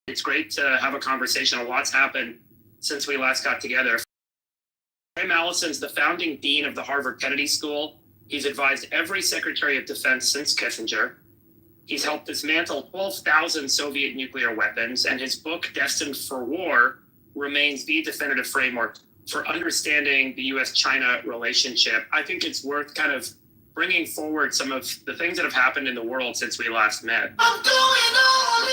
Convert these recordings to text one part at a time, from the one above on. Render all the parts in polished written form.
It's great to have a conversation. A lot's happened since we last got together. Ray Mallison's the founding dean of the Harvard Kennedy School. He's advised every Secretary of Defense since Kissinger. He's helped dismantle 12,000 Soviet nuclear weapons, and his book, Destined for War, remains the definitive framework for understanding the U.S.-China relationship. I think it's worth kind of bringing forward some of the things that have happened in the world since we last met. I'm going all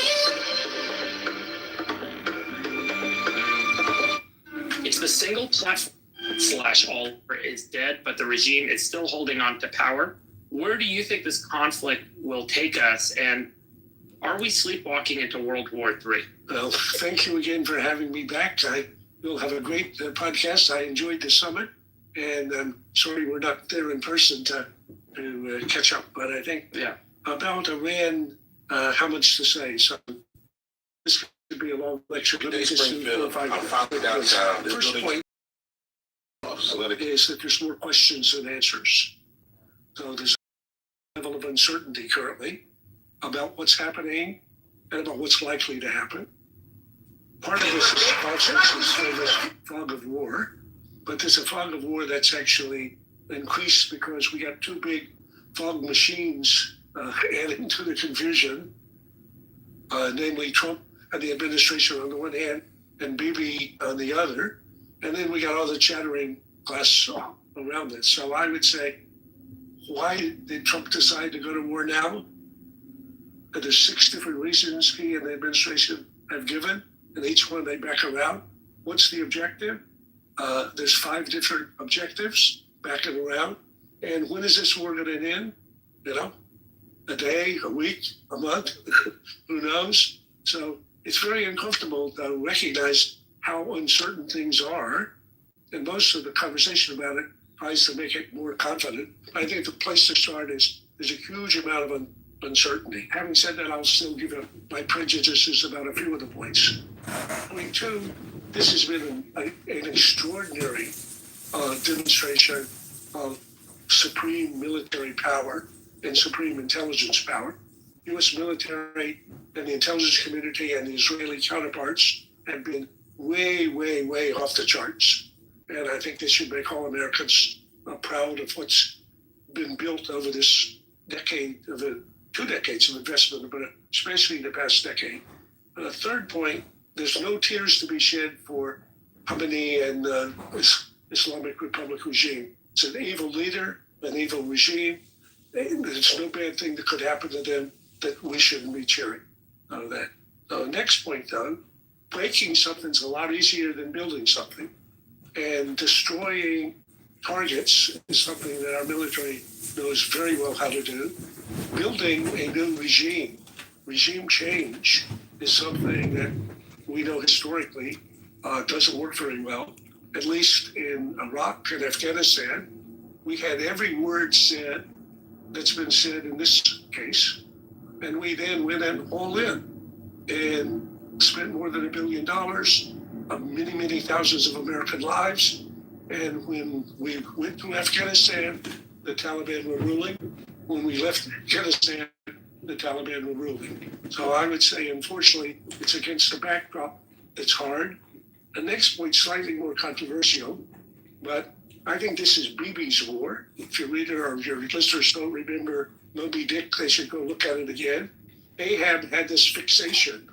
in. It's the single platform / all is dead, but the regime is still holding on to power. Where do you think this conflict will take us, and are we sleepwalking into World War III? Well, thank you again for having me back. We'll have a great podcast. I enjoyed the summit, and I'm sorry we're not there in person to catch up. But I think about Iran, how much to say? So this could be a long lecture. Let me just do the first point is that there's more questions than answers. So there's a level of uncertainty currently about what's happening and about what's likely to happen. Part of this is process is this fog of war, but there's a fog of war that's actually increased because we got two big fog machines adding to the confusion, namely Trump and the administration on the one hand and Bibi on the other, and then we got all the chattering class around it. So I would say, why did Trump decide to go to war now? And there's 6 different reasons he and the administration have given, and each one they back around. What's the objective? There's 5 different objectives backing around. And when is this war going to end? You know, a day, a week, a month, who knows? So it's very uncomfortable to recognize how uncertain things are. And most of the conversation about it tries to make it more confident. I think the place to start is there's a huge amount of uncertainty. Having said that, I'll still give my prejudices about a few of the points. Point 2, this has been an extraordinary demonstration of supreme military power and supreme intelligence power. U.S. military and the intelligence community and the Israeli counterparts have been way, way, way off the charts. And I think this should make all Americans proud of what's been built over this decade, 2 decades of investment, but especially in the past decade. Third point, there's no tears to be shed for Khamenei and the Islamic Republic regime. It's an evil leader, an evil regime. There's no bad thing that could happen to them that we shouldn't be cheering out of that. Next point, though, breaking something's a lot easier than building something. And destroying targets is something that our military knows very well how to do. Building a new regime change, is something that we know historically doesn't work very well. At least in Iraq and Afghanistan, we had every word said that's been said in this case, and we then went in all in and spent more than $1 billion, many, many thousands of American lives. And when we went to Afghanistan, the Taliban were ruling. When we left Afghanistan, the Taliban were ruling. So I would say, unfortunately, it's against the backdrop that's hard. The next point, slightly more controversial, but I think this is Bibi's war. If you read it or if your listeners don't remember Moby Dick, they should go look at it again. Ahab had this obsession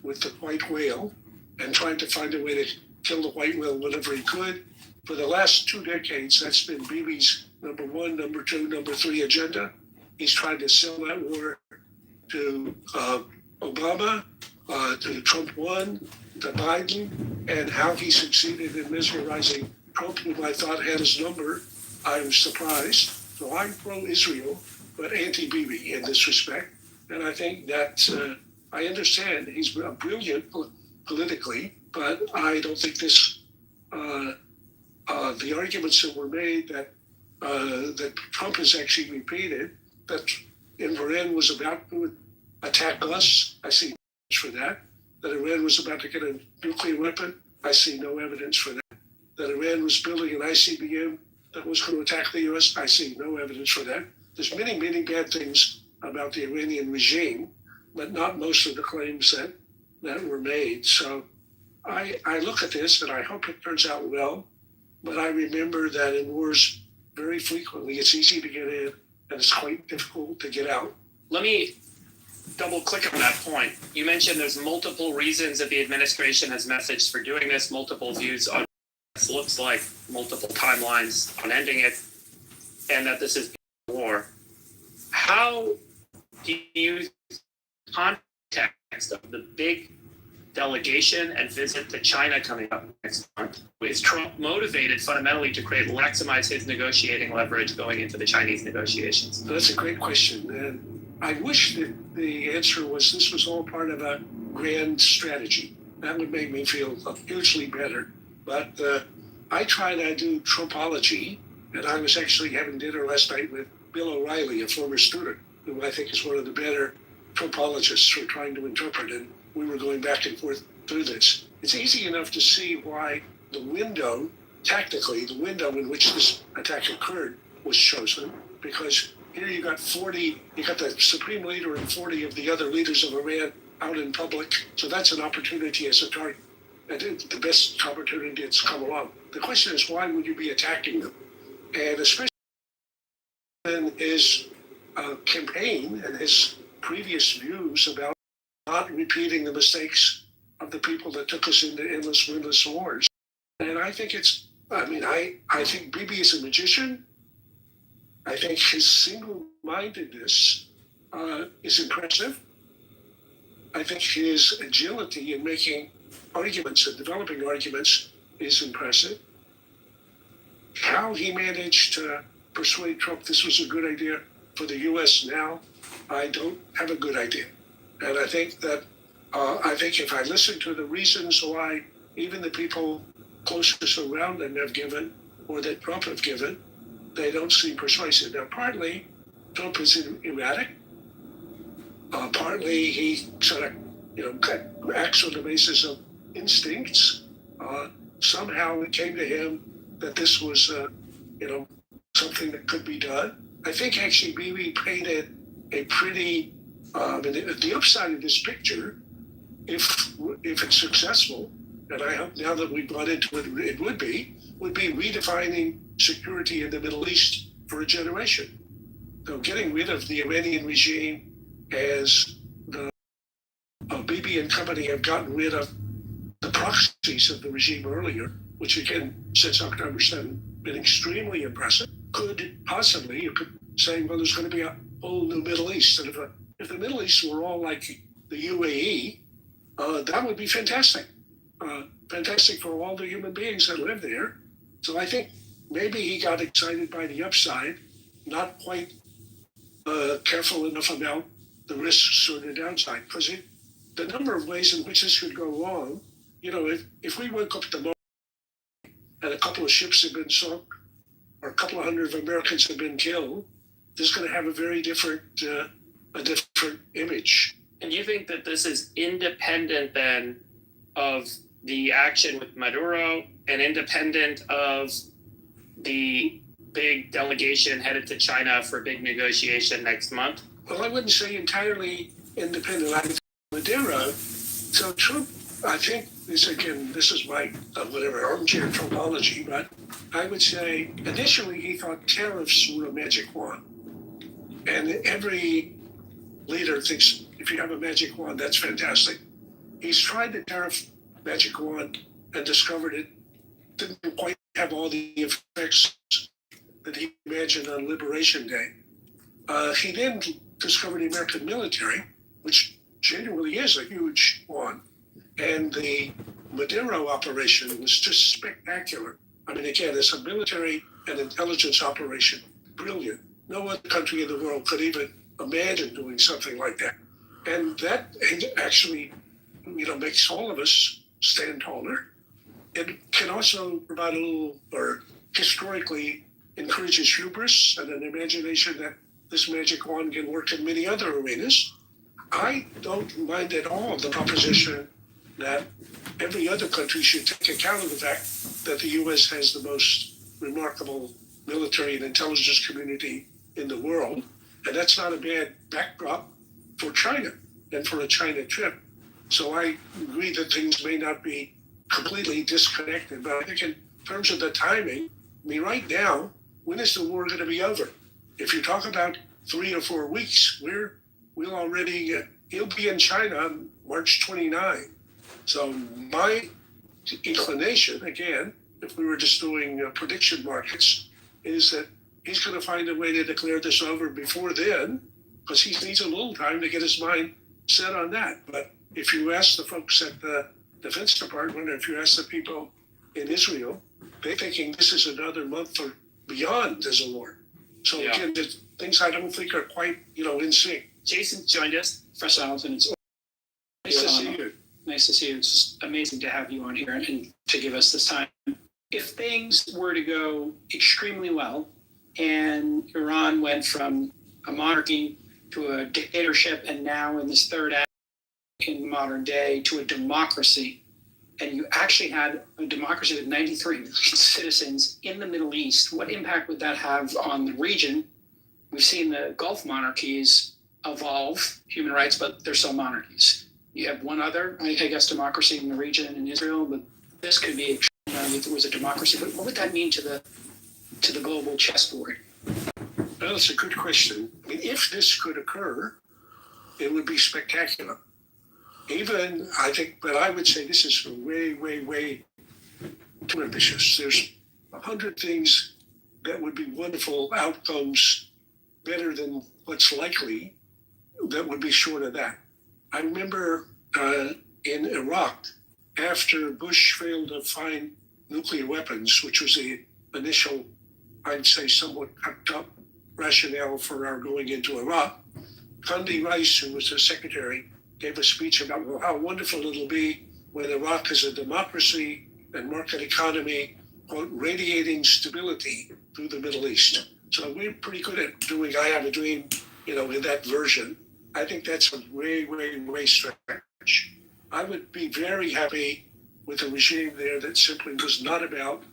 with the white whale and trying to find a way to kill the white whale whenever he could. For the last 2 decades, that's been Bibi's number 1, number 2, number 3 agenda. He's tried to sell that war to Obama, to Trump 1, to Biden, and how he succeeded in mesmerizing Trump, whom I thought had his number. I was surprised. So I'm pro-Israel, but anti-Bibi in this respect. And I think that I understand he's brilliant politically, but I don't think this, the arguments that were made that Trump has actually repeated, that Iran was about to attack us, I see no evidence for that. That Iran was about to get a nuclear weapon, I see no evidence for that. That Iran was building an ICBM that was going to attack the U.S., I see no evidence for that. There's many, many bad things about the Iranian regime, but not most of the claims that were made. So I look at this and I hope it turns out well, but I remember that in wars, very frequently it's easy to get in and it's quite difficult to get out. Let me double click on that point. You mentioned there's multiple reasons that the administration has messaged for doing this, multiple views on what looks like, multiple timelines on ending it, and that this is war. How do you context of the big delegation and visit to China coming up next month? Is Trump motivated fundamentally to maximize his negotiating leverage going into the Chinese negotiations? That's a great question. And I wish that the answer was this was all part of a grand strategy. That would make me feel hugely better. But I try to do Trumpology, and I was actually having dinner last night with Bill O'Reilly, a former student, who I think is one of the better Trumpologists for trying to interpret it. We were going back and forth through this. It's easy enough to see why the window, tactically, the window in which this attack occurred was chosen, because here you got the supreme leader and 40 of the other leaders of Iran out in public. So that's an opportunity as a target. And the best opportunity that's come along. The question is, why would you be attacking them? And especially in his campaign and his previous views about not repeating the mistakes of the people that took us into endless, windless wars. And I think I think Bibi is a magician. I think his single-mindedness is impressive. I think his agility in making arguments and developing arguments is impressive. How he managed to persuade Trump this was a good idea for the U.S. now, I don't have a good idea. And I think that if I listen to the reasons why even the people closest around him have given, or that Trump have given, they don't seem persuasive. Now, partly Trump is erratic. Partly he sort of, acts on the basis of instincts. Somehow it came to him that this was, something that could be done. I think actually Bibi painted a pretty, the upside of this picture, if it's successful, and I hope now that we've got into it, it would be redefining security in the Middle East for a generation. So getting rid of the Iranian regime as the Bibi and company have gotten rid of the proxies of the regime earlier, which again, since October 7th, been extremely impressive. Could possibly, you could say, well, there's going to be a whole new Middle East. And if the Middle East were all like the UAE, that would be fantastic. Fantastic for all the human beings that live there. So I think maybe he got excited by the upside, not quite careful enough about the risks or the downside. Because the number of ways in which this could go wrong, if we woke up tomorrow and a couple of ships have been sunk, or a couple of hundred of Americans have been killed, this is going to have a very different image. And you think that this is independent then of the action with Maduro and independent of the big delegation headed to China for a big negotiation next month? Well, I wouldn't say entirely independent. I think Maduro, so Trump, I think this is my armchair Trumpology, but I would say initially he thought tariffs were a magic wand. And every leader thinks if you have a magic wand, that's fantastic. He's tried the tariff magic wand and discovered it didn't quite have all the effects that he imagined on Liberation Day. He then discovered the American military, which genuinely is a huge one. And the Maduro operation was just spectacular. I mean, again, it's a military and intelligence operation. Brilliant. No other country in the world could even imagine doing something like that. And that actually, makes all of us stand taller. It can also provide a little, or historically encourages hubris and an imagination that this magic wand can work in many other arenas. I don't mind at all the proposition that every other country should take account of the fact that the U.S. has the most remarkable military and intelligence community in the world. And that's not a bad backdrop for China. and for a China trip. So I agree that things may not be completely disconnected, but I think in terms of the timing, I mean, right now, when is the war going to be over? If you talk about 3 or 4 weeks, we'll already, he'll be in China on March 29. So my inclination, again, if we were just doing prediction markets, is that he's going to find a way to declare this over before then, because he needs a little time to get his mind set on that. But if you ask the folks at the Defense Department, or if you ask the people in Israel, they're thinking this is another month or beyond as a war. So again, things I don't think are quite, in sync. Jason joined us. Professor Hamilton, it's Nice to see you. nice to see you. It's just amazing to have you on here and to give us this time. If things were to go extremely well and Iran went from a monarchy to a dictatorship and now in this third act in modern day to a democracy, and you actually had a democracy with 93 million citizens in the Middle East, what impact would that have on the region? We've seen the Gulf monarchies evolve human rights, but they're still monarchies. You have one other, I guess, democracy in the region in Israel, but this could be, if it was a democracy, but what would that mean to the global chessboard? Well, it's a good question. I mean, if this could occur, it would be spectacular. Even, I think, but I would say this is way, way, way too ambitious. There's 100 things that would be wonderful outcomes, better than what's likely, that would be short of that. I remember in Iraq, after Bush failed to find nuclear weapons, which was the initial, I'd say, somewhat cut up rationale for our going into Iraq, Condi Rice, who was the secretary, gave a speech about how wonderful it'll be when Iraq is a democracy and market economy, quote, radiating stability through the Middle East. So we're pretty good at doing I Have a Dream, in that version. I think that's a way, way, way stretch. I would be very happy with a regime there that simply was not about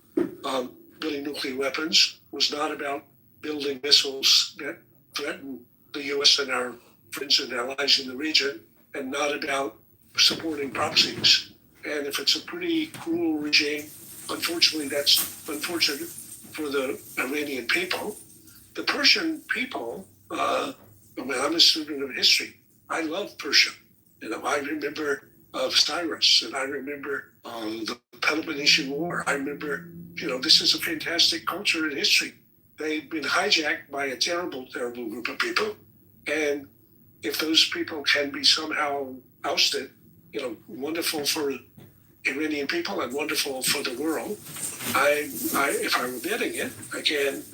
building nuclear weapons, was not about building missiles that threaten the U.S. and our friends and allies in the region, and not about supporting proxies. And if it's a pretty cruel regime, unfortunately, that's unfortunate for the Iranian people. The Persian people, I'm a student of history. I love Persia. I remember Cyrus, and I remember the Peloponnesian War. I remember, this is a fantastic culture and history. They've been hijacked by a terrible, terrible group of people. And if those people can be somehow ousted, wonderful for Iranian people and wonderful for the world. If I were betting it, again,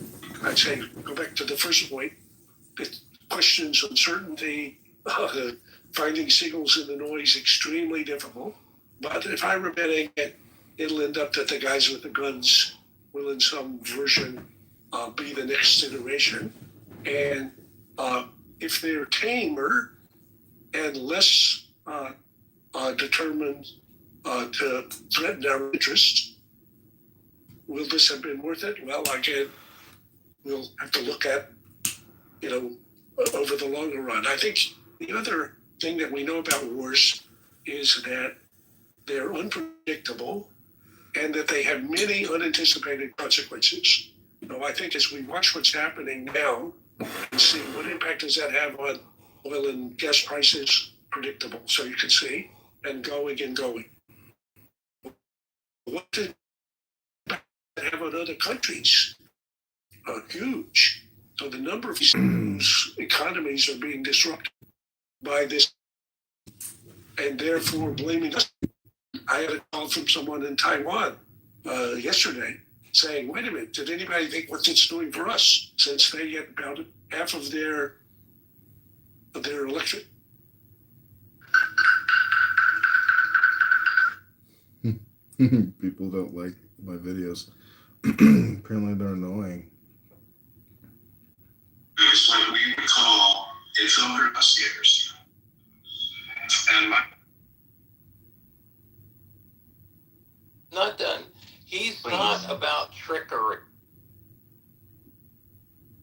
I'd say go back to the first point. It questions uncertainty, finding signals in the noise extremely difficult. But if I were betting it, it'll end up that the guys with the guns will in some version be the next iteration. And if they're tamer and less determined to threaten our interests, will this have been worth it? Well, again, we'll have to look at, over the longer run. I think the other thing that we know about wars is that they're unpredictable and that they have many unanticipated consequences. So I think as we watch what's happening now and see what impact does that have on oil and gas prices, predictable, so you can see, and going and going. What did it have on other countries? Huge. So the number of economies are being disrupted by this, and therefore blaming us. I had a call from someone in Taiwan yesterday saying, wait a minute, did anybody think what it's doing for us, since they get about half of their electric? People don't like my videos. Apparently they're annoying. It's what we would call infiltrator investigators. And not done. He's not about trickery.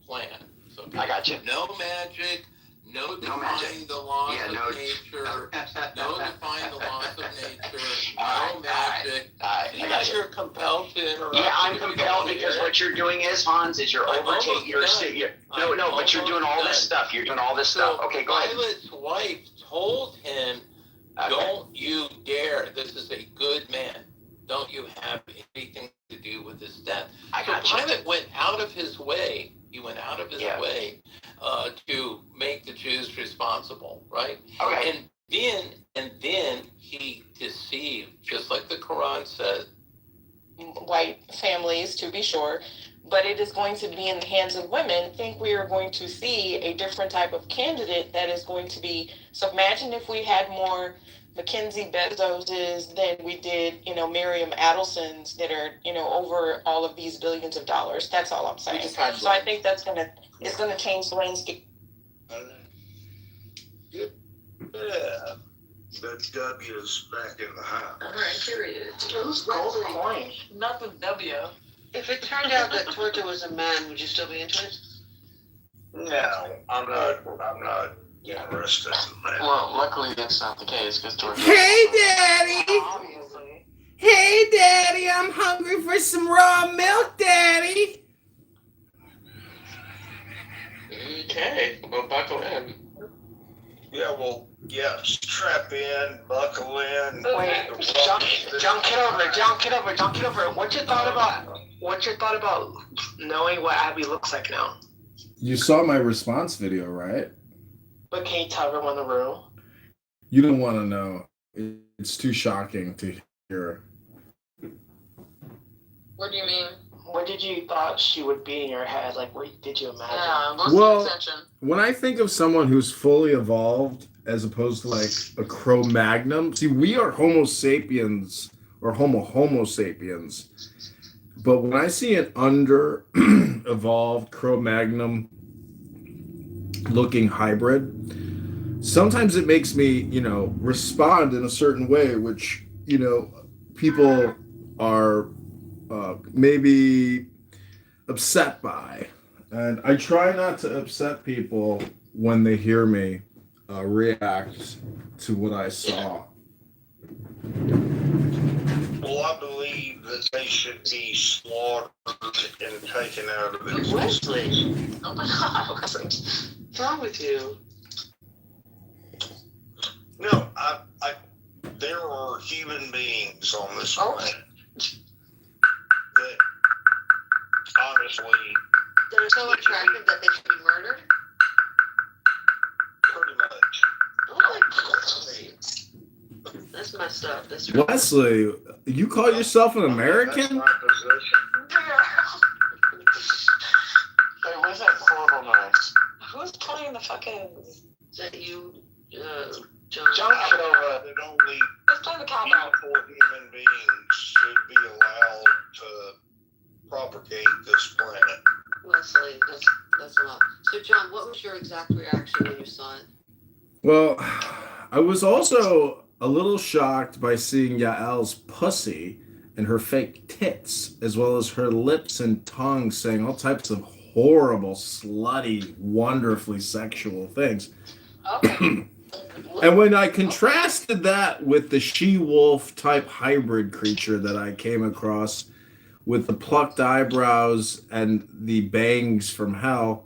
Plan. So I got you. No magic, No No magic. defying the laws Yeah, of no. nature. No defying the laws of nature. All No right, magic. I See how got you. you're compelled to interrupt. Yeah, I'm if you compelled don't because hear what you're doing is, Hans, is you're I'm overtaking. almost You're done. no, but you're doing all this Almost stuff. You're doing all this stuff. Okay, go ahead. Pilot's wife told him, Okay. don't you dare. This is a good man. Don't you have anything to do with his death. I So got you. Pilate went out of his way. He went out of his Yeah. way to make the Jews responsible, right? Okay. And then he deceived, just like the Quran said. White families, to be sure, but it is going to be in the hands of women. I think we are going to see a different type of candidate that is going to be. So imagine if we had more Mackenzie Bezoses than we did, Miriam Adelsons that are, over all of these billions of dollars. That's all I'm saying. So I think it's gonna change the landscape. Yeah. That W is back in the house. All right, period. Who's gold coin? Not the W. If it turned out that Torta was a man, would you still be into it? No, I'm not interested in that. Well, luckily that's not the case because George. Hey, Daddy! Obviously. Hey, Daddy! I'm hungry for some raw milk, Daddy! Okay, well, buckle in. Yeah, well, yeah, strap in, buckle in. Wait, John Kitover. What's your thought about knowing what Abby looks like now? You saw my response video, right? But can you tell everyone in the room? You don't want to know. It's too shocking to hear. What do you mean? What did you thought she would be in your head? Like, what did you imagine? Yeah, most Well- attention. When I think of someone who's fully evolved as opposed to like a Cro-Magnon, see, we are Homo sapiens or Homo sapiens. But when I see an under-evolved Cro-Magnon looking hybrid, sometimes it makes me, respond in a certain way, which, people are maybe upset by. And I try not to upset people when they hear me react to what I saw. Well, I believe that they should be slaughtered and taken out of existence. Wesley, Oh my God. what's wrong with you? No, there are human beings on this planet that honestly, They're so attractive that they should be murdered? pretty much. Oh my God. That's messed up. That's really Wesley, you call yourself an That's American? my position. Hey, where's that horrible noise? Who's playing the fucking... Is that you, John? John I Kitover. believe that only Let's play the cop-out. beautiful human beings should be allowed to propagate this planet. Wesley, that's a lot. So, John, what was your exact reaction when you saw it? Well, I was also a little shocked by seeing Yael's pussy and her fake tits, as well as her lips and tongue saying all types of horrible, slutty, wonderfully sexual things. Okay. And when I contrasted that with the she-wolf type hybrid creature that I came across with the plucked eyebrows and the bangs from hell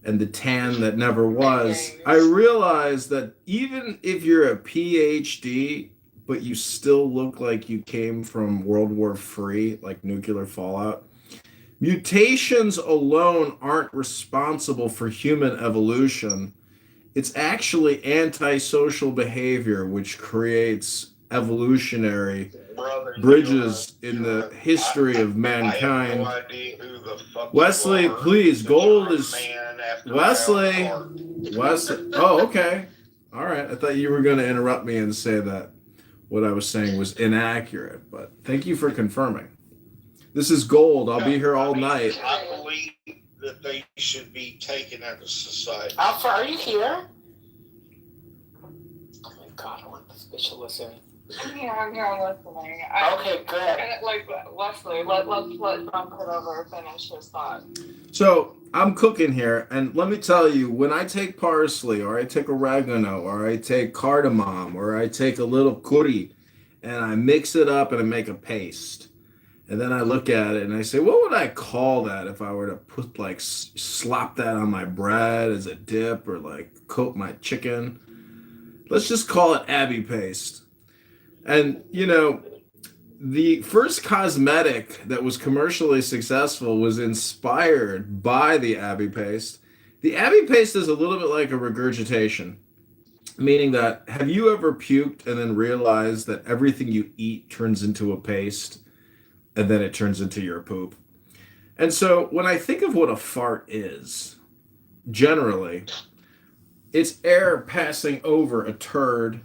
and the tan that never was, I realized that even if you're a PhD, but you still look like you came from World War III, like nuclear fallout, mutations alone aren't responsible for human evolution. It's actually antisocial behavior which creates evolutionary Brother, bridges in the history of I have mankind. no idea who the fuck Wesley, you are, please, but gold you're a is- man after my Wesley. own heart. Wesley, oh, okay. All right. I thought you were going to interrupt me and say that what I was saying was inaccurate, but thank you for confirming. This is gold. I'll be here all night. I believe that they should be taken out of society. Alpha, are you here? Oh my God, I want this bitch to listen. Yeah, I'm here listening. Okay, good. Like, Wesley, let's let John Kitover finish his thought. So I'm cooking here, and let me tell you, when I take parsley, or I take oregano, or I take cardamom, or I take a little curry, and I mix it up and I make a paste, and then I look at it and I say, what would I call that if I were to put like slop that on my bread as a dip, or like coat my chicken? Let's just call it Abbey paste. And the first cosmetic that was commercially successful was inspired by the Abbey paste. The Abbey paste is a little bit like a regurgitation, meaning that, have you ever puked and then realized that everything you eat turns into a paste and then it turns into your poop? And so when I think of what a fart is, generally, it's air passing over a turd.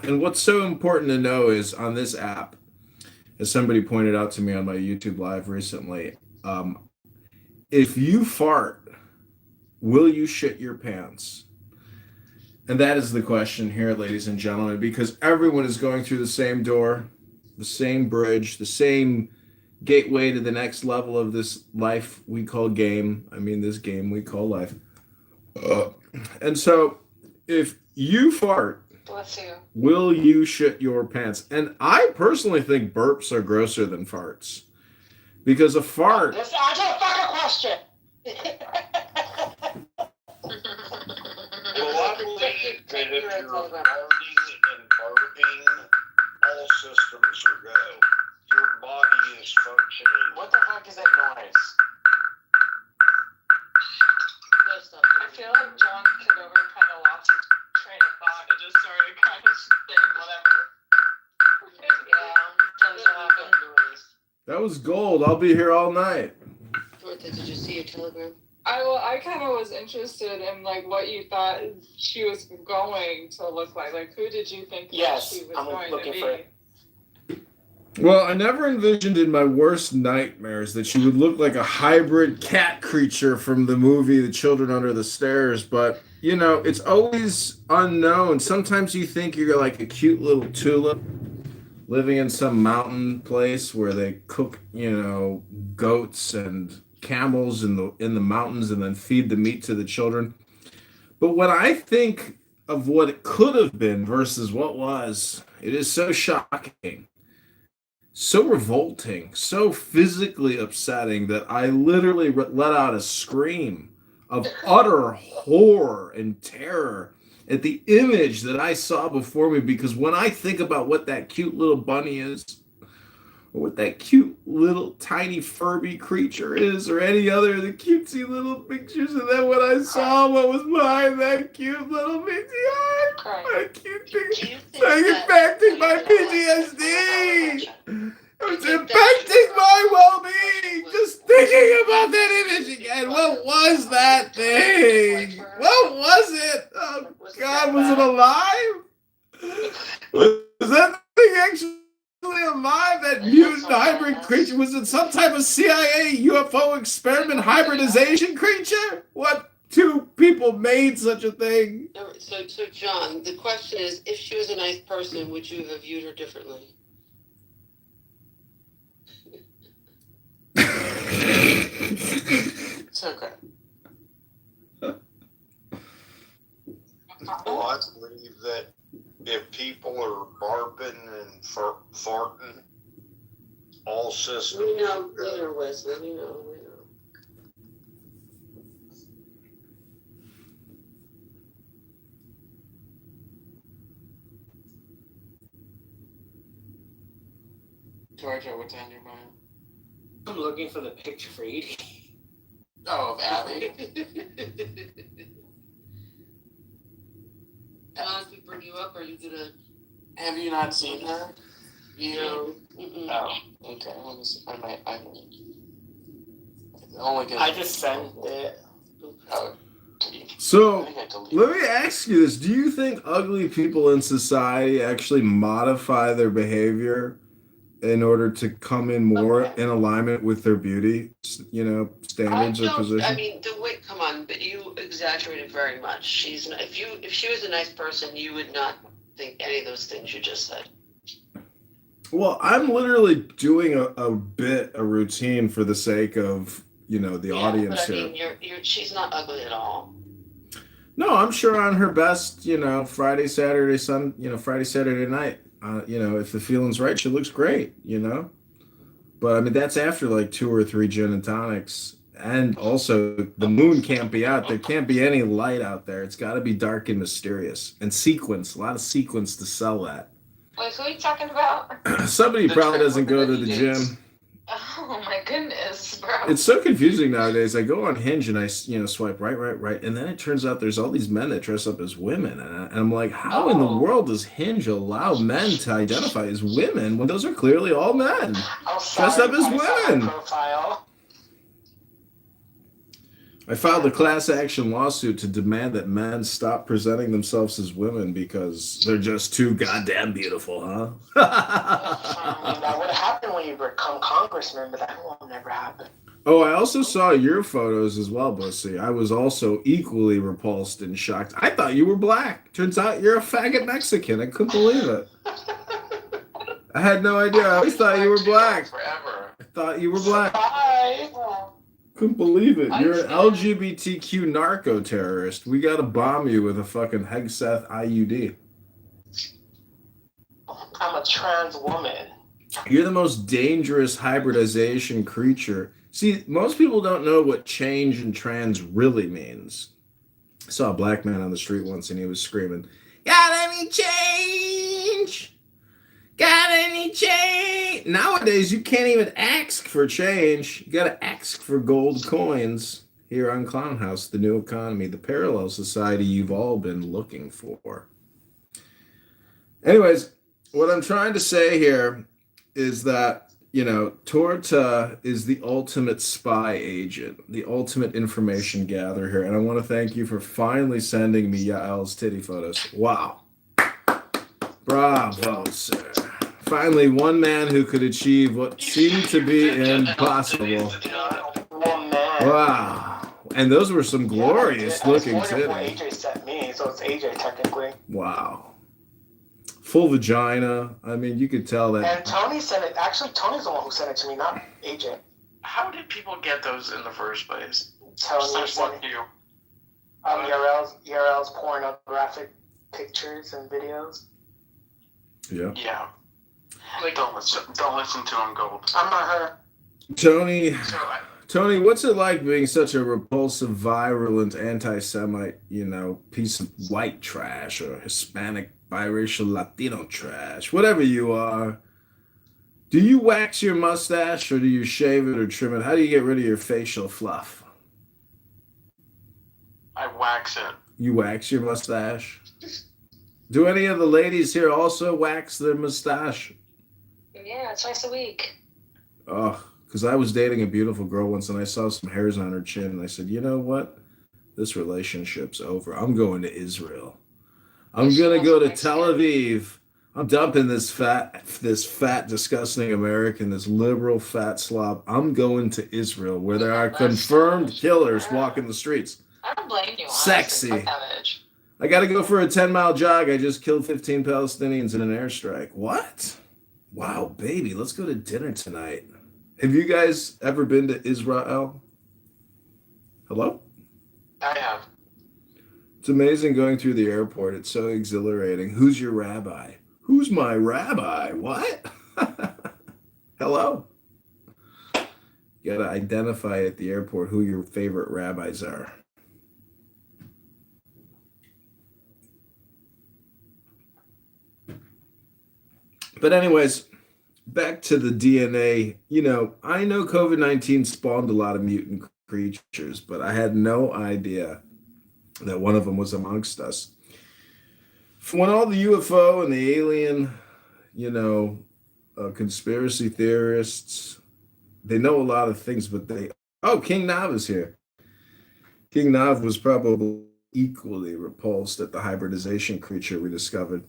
And what's so important to know is, on this app, as somebody pointed out to me on my YouTube live recently, if you fart, will you shit your pants? And that is the question here, ladies and gentlemen, because everyone is going through the same door, the same bridge, the same gateway to the next level of this life we call game. I mean, this game we call life. And so, if you fart, Bless you. will you shit your pants? And I personally think burps are grosser than farts. Because a fart... Let's answer the fucking question. Well, I believe that if you're farting and burping, all systems are go. Your body is functioning. What the fuck is that noise? I feel like John Kitover kind of lost his train of thought and just started kind of saying whatever. That was gold. I'll be here all night. Dorothy, did you see your telegram? I kind of was interested in like what you thought she was going to look like. Like, who did you think that she was going to be? For it. Well, I never envisioned in my worst nightmares that she would look like a hybrid cat creature from the movie The Children Under the Stairs, but, it's always unknown. Sometimes you think you're like a cute little tulip living in some mountain place where they cook, goats and camels in the mountains and then feed the meat to the children. But when I think of what it could have been versus what was, it is so shocking, so revolting, so physically upsetting that I literally let out a scream of utter horror and terror at the image that I saw before me. Because when I think about what that cute little bunny is, or what that cute little tiny Furby creature is, or any other of the cutesy little pictures, and then when I saw what was behind that cute little PTI, my cute thing, it impacting my PTSD. It's impacting my well-being. Just thinking about that image again. What was that thing? What was it? Oh God, was it alive? Was that thing actually alive? That mutant hybrid creature? Was it some type of CIA UFO experiment hybridization creature? What two people made such a thing? So John, the question is, if she was a nice person, would you have viewed her differently? It's okay. Well, I believe that if people are barping and farting, all systems. We know, Wesley. We know. Georgia, what's on your mind? I'm looking for the picture for Edie. Oh, of Abby. John, if we bring you up, are you gonna? Have you not seen her? No. Oh, Okay. Let me see. I just sent it. Oh. So, let me ask you this. Do you think ugly people in society actually modify their behavior in order to come in more in alignment with their beauty, standards or position? I mean, come on, but you exaggerated very much. If she was a nice person, you would not think any of those things you just said. Well, I'm literally doing a routine for the sake of, the Yeah, audience but I here. mean, she's not ugly at all. No, I'm sure on her best, Friday, Saturday, Friday, Saturday night, if the feeling's right, she looks great. But I mean, that's after like 2 or 3 gin and tonics. And also, the moon can't be out. There can't be any light out there. It's got to be dark and mysterious. And sequence, a lot of sequence to sell that. Wait, who are you talking about? Somebody The probably trend doesn't go women to that the he gym. dates. Oh my goodness, bro. It's so confusing nowadays. I go on Hinge and I, swipe right, and then it turns out there's all these men that dress up as women, and I'm like, how in the world does Hinge allow men to identify as women when those are clearly all men dressed up as women? Profile. I filed a class action lawsuit to demand that men stop presenting themselves as women because they're just too goddamn beautiful, huh? That would have happened when you become congressman, but that will never happen. Oh, I also saw your photos as well, Bussy. I was also equally repulsed and shocked. I thought you were black. Turns out you're a faggot Mexican. I couldn't believe it. I had no idea. I always thought you were black. Forever. I thought you were black. Bye. Couldn't believe it. You're an LGBTQ narco terrorist. We gotta bomb you with a fucking Hegseth IUD. I'm a trans woman. You're the most dangerous hybridization creature. See, most people don't know what change and trans really means. I saw a black man on the street once and he was screaming, "Got any change? Got any change?" Nowadays, you can't even ask for change. You gotta ask for gold coins. Here on Clown House, the new economy, the parallel society you've all been looking for. Anyways, what I'm trying to say here is that, Torta is the ultimate spy agent, the ultimate information gatherer here. And I want to thank you for finally sending me Yael's titty photos. Wow. Bravo, sir. Finally, one man who could achieve what seemed to be impossible. Wow. And those were some glorious looking That's more than what titties. AJ sent me, so it's AJ technically. Wow. Full vagina. I mean, you could tell that. And Tony sent it. Actually, Tony's the one who sent it to me, not AJ. How did people get those in the first place? Tony Such sent like it. you. URL's pornographic pictures and videos. Yeah. Yeah. Like, don't listen to him, Gold. I'm not her. Tony, what's it like being such a repulsive, virulent, anti-Semite, piece of white trash or Hispanic, biracial, Latino trash, whatever you are? Do you wax your mustache or do you shave it or trim it? How do you get rid of your facial fluff? I wax it. You wax your mustache? Do any of the ladies here also wax their mustache? Yeah, twice a week. Oh, because I was dating a beautiful girl once and I saw some hairs on her chin and I said, you know what? This relationship's over. I'm going to Israel. I'm going to go to Tel Aviv. I'm dumping this fat, disgusting American, this liberal fat slob. I'm going to Israel where there are confirmed killers walking the streets. I don't blame you. Sexy. Fuck that bitch. I got to go for a 10-mile jog. I just killed 15 Palestinians in an airstrike. What? Wow, baby, let's go to dinner tonight. Have you guys ever been to Israel? Hello? I have. It's amazing going through the airport. It's so exhilarating. Who's your rabbi? Who's my rabbi? What? Hello? You gotta identify at the airport who your favorite rabbis are. But anyways, back to the DNA. I know COVID-19 spawned a lot of mutant creatures, but I had no idea that one of them was amongst us. When all the UFO and the alien, conspiracy theorists, they know a lot of things, but King Nav is here. King Nav was probably equally repulsed at the hybridization creature we discovered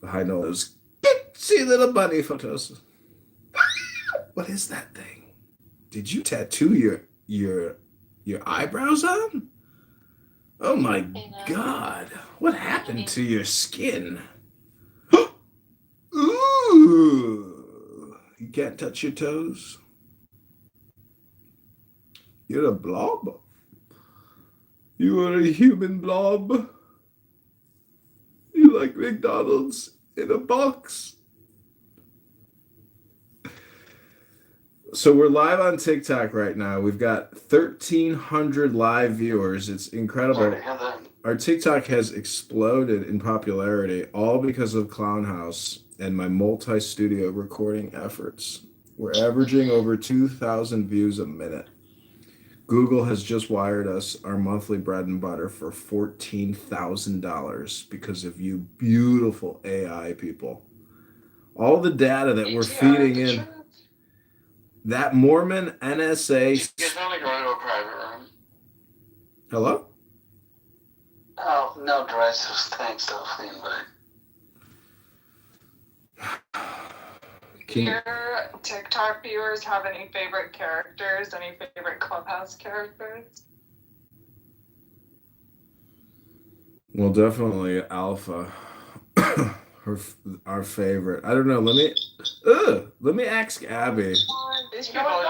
behind all those itsy little bunny photos. What is that thing? Did you tattoo your eyebrows on? Oh my God. What happened to your skin? Ooh. You can't touch your toes? You're a blob. You are a human blob. You like McDonald's in a box. So we're live on TikTok right now. We've got 1,300 live viewers. It's incredible. Our TikTok has exploded in popularity, all because of Clown House and my multi-studio recording efforts. We're averaging over 2,000 views a minute. Google has just wired us our monthly bread and butter for $14,000 because of you beautiful AI people. All the data that we're feeding in. That Mormon NSA. Just want to go to a private room. Hello? Oh, no dresses. Thanks, though, for the invite. Do your TikTok viewers have any favorite characters? Any favorite Clubhouse characters? Well, definitely Alpha. Our favorite. I don't know. Let me ask Abby. These people don't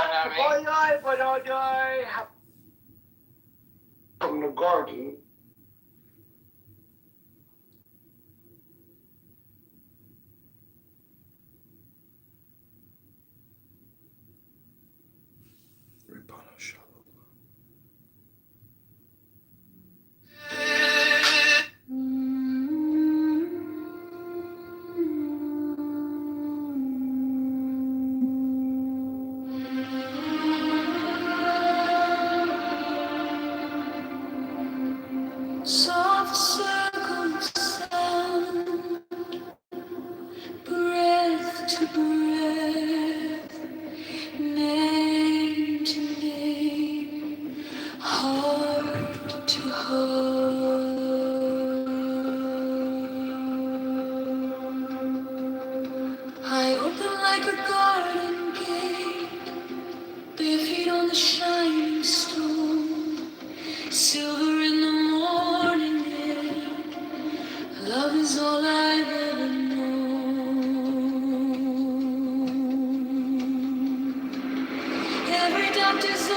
know me. From the garden. Soft circle sound, breath to breath, name to name, heart to heart. I open like a garden gate, bare feet on the shining stone, silver in the morning air. Love is all I've ever known. Every doctor's